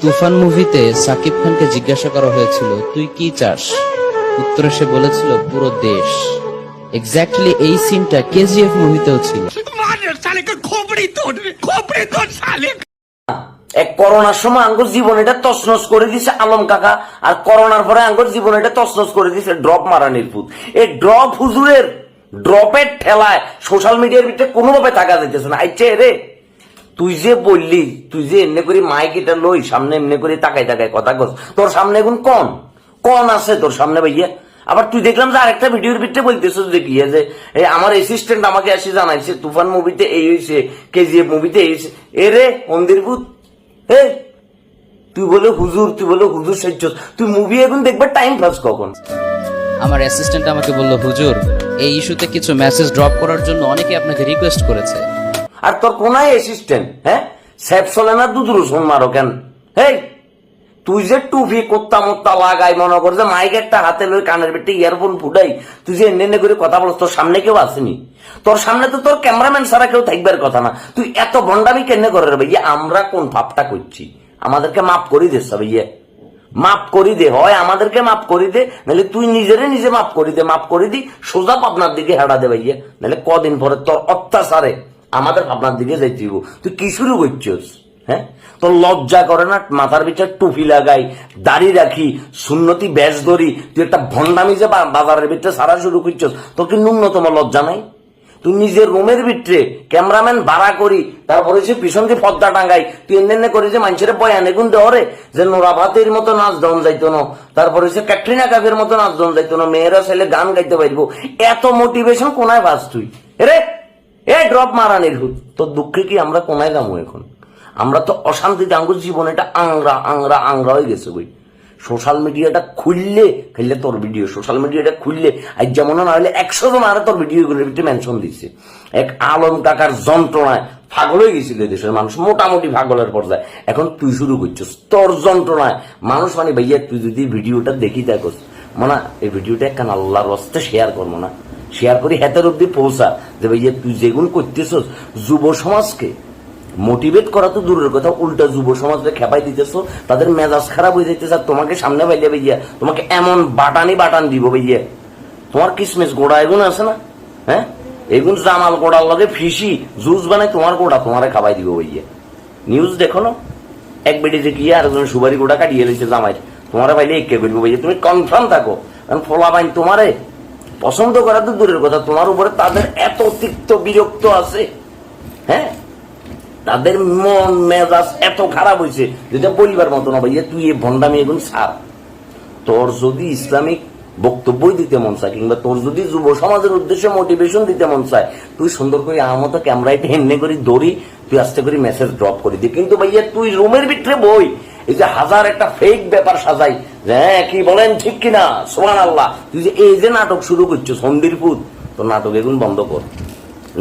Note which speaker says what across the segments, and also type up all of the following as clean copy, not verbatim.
Speaker 1: তুফান মুভিতে সাকিব খানকে জিজ্ঞাসা করা হয়েছিল তুই কি চাস, উত্তরে সে বলেছিল পুরো দেশ। এক্স্যাক্টলি এই সিনটা কেজিএফ মুভিতেও ছিল।
Speaker 2: এক করোনার সময় আঙ্গুর জীবন এটা তছনছ করে দিছে আলম কাকা, আর করোনার পরে আঙ্গুর জীবন এটা তছনছ করে দিছে ড্রপ মারানির ভূত। এই ড্রপ হুজুরের ড্রপের ঠেলায় সোশ্যাল মিডিয়ার ভিতরে কোনোভাবে থাকা যাইতেছে না। আইছে রে তুই যে বললি, তুই যে এমনি করে মাইক এটা লই সামনে এমনি করে তাকাই তাকাই কথা কস, তোর সামনে এখন কন আছে তোর সামনে ভাইয়া? আবার তুই দেখলাম যে আরেকটা ভিডিওর ভিতরে বলতেছিস যে কি যে আমার অ্যাসিস্ট্যান্ট আমাকে এসে জানাইছে তুফান মুভিতে এই হয়েছে, কেজিএফ মুভিতে এই হয়েছে। এ রে মন্দির ভূত, হে তুই বলে হুজুর, তুই বলে হুজুর সাজ্জ, তুই মুভি এখন দেখবে টাইম পাস কখন?
Speaker 1: আমার অ্যাসিস্ট্যান্ট আমাকে বলল, হুজুর এই ইস্যুতে কিছু মেসেজ ড্রপ করার জন্য অনেকে আপনাকে রিকোয়েস্ট করেছে।
Speaker 2: আর তোর কোনায় অ্যাসিস্ট্যান্ট, হ্যাঁ স্যাপ চলে না দুধ রসুন মারো কেন? হেই তুই যে টুপি কোত্তা মোত্তা লাগাই মনে কর যে মাইক একটা হাতে লই কানের ভিতরে ইয়ারফোন ফুটাই, তুই যে এনে করে কথা বলছ, তোর সামনে কেউ আসেনি? তোর সামনে তো তোর ক্যামেরাম্যান ছাড়া কেউ থাকবার কথা না। তুই এত ভণ্ডামি কেন করে রে ভাইয়া? আমরা কোন ভাবটা করছি? আমাদেরকে মাফ করি দে ভাইয়া, মাফ করি দে, হয় আমাদেরকে মাফ করি দে, নাহলে তুই নিজেরে নিজে মাফ করি দে। মাফ করি দি সোজা পাবনার দিকে হেঁড়া দে ভাইয়া, নাহলে কদিন পরে তোর অত্যাচারে আমাদের পাবনার দিকে যাইতে দিব। তুই কি শুরু করছিস? হ্যাঁ তোর লজ্জা করে না? মাথার পিছনে টুপি লাগাই, দাড়ি রাখি, সুন্নতি ব্যাস ধরি, তুই একটা ভণ্ডামি যে বাজারের ভিতরে সারা শুরু করছিস, তোর কি ন্যূনতম লজ্জা নাই? তুই নিজের রুমের ভিতরে ক্যামেরাম্যান ভাড়া করি, তারপরে সে পিছন দিয়ে পর্দা টাঙ্গাই, তুই এনে করে যে মানুষের বয়ান এগুন দেওয়ারে যে নোরা ভাতের মতো নাচ দন যাইতো না, তারপরে সে ক্যাটরিনা কাফের মতো নাচ দন যাইতো না, মেয়েরা ছেলে গান গাইতে পারবো, এত মোটিভেশন কোনায় পাস তুই? রে এ ড্রপ মারানির হুত, তোর দুঃখে কি আমরা কোনায় যাবো এখন? আমরা তো অশান্তিতে আঙ্গুর জীবন এটা আংরা আংরা আংরা হয়ে গেছে বই। সোশ্যাল মিডিয়াটা খুললে খেললে তোর ভিডিও, সোশ্যাল মিডিয়াটা খুললে আজ যেমন না হলে 100 জন আরে তোর ভিডিও গুলোর ভিতরে মেনশন দিচ্ছে। এক আলম কাকার যন্ত্রণায় পাগল হয়ে গেছিল দেশের মানুষ, মোটামুটি পাগলের পর্যায়ে। এখন তুই শুরু করছিস তোর যন্ত্রণায় মানুষ, মানে ভাইয়া তুই যদি ভিডিওটা দেখি থাকস মানে এই ভিডিওটা একখান আল্লাহর রাস্তে শেয়ার করবো না, শেয়ার করি হেতের অব্দি পৌঁছা যে ভাইয়া তুই যেগুন করতেছ যুব সমাজকে মোটিভেট করা তো দূরের কথা, উল্টা যুব সমাজকে খেপাই দিতেছ, তাদের মেজাজ খারাপ হয়ে যাইতেছে। আর তোমাকে সামনে পাইলে ভাইয়া তোমাকে এমন বাটান দিব ভাইয়া, তোমার কিসমিস গোড়া এগুন আছে না, হ্যাঁ এগুন জামাল গোড়ার লগে ফিসি জুস বানাই তোমার গোড়া তোমারে খাবাই দিব ভাইয়া। নিউজ দেখো না, এক বেটি যে কি আর একজন সুবারি গোড়া কাটিয়ে লইছে জামাই, তোমারে পাইলে একে করবো ভাইয়া, তুমি কনফার্ম থাকো। কারণ ফলা বাইন তোমারে পছন্দ করা তো দূরের কথা, তোমার উপরে তাদের এত তিক্ত বিরক্ত আছে, হ্যাঁ তাদের মন মেজাজ এত খারাপ হয়েছে যেটা বলিবার মতো না ভাইয়া। তুই এই ভণ্ডামি এখন ছাড়। তোর যদি ইসলামিক বক্তব্যই দিতে মন চায়, কিংবা তোর যদি যুব সমাজের উদ্দেশ্যে মোটিভেশন দিতে মন চায়, তুই সুন্দর করে আমার মতো ক্যামেরাইতে হেন্নে করে দৌড়ি, তুই আস্তে করে মেসেজ ড্রপ করে দি। কিন্তু ভাইয়া তুই রুমের ভিতরে বই এই যে হাজার একটা ফেক ব্যাপার সাজাই, হ্যাঁ কি বলেন ঠিক কিনা সুবহানাল্লাহ, তুই যে এই যে নাটক শুরু করছো সন্দিরপুর, তোর নাটক এগুন বন্ধ কর,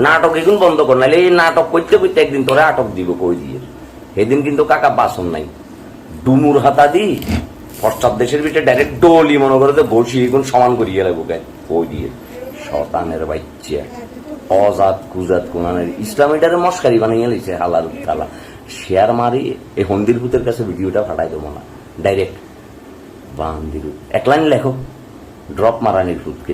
Speaker 2: নাটক এখন বন্ধ কর, নাহলে এই নাটক করতে করতে একদিন তোরে আটক দিব কই দিয়ে। সেদিন কিন্তু কাকা বাসন নাই, ডুমুর হাতা দি পশ্চাৎ দেশের ভিতরে ডাইরেক্ট ডলি মনে করে তো ঘষি এখন সমান করিয়ে লাগবো কই দিয়ে। শতানের বাচ্চা অজাত কুজাত কোনানের ইসলামীটারে মস্কারি বানিয়ে লিছে হালার খালা। শেয়ার মারি এই হন্দির ভূতের কাছে ভিডিওটা ফাটাই দেবো না, ডাইরেক্ট বান্দির এক লাইন লেখো ড্রপ মারানির ভূতকে।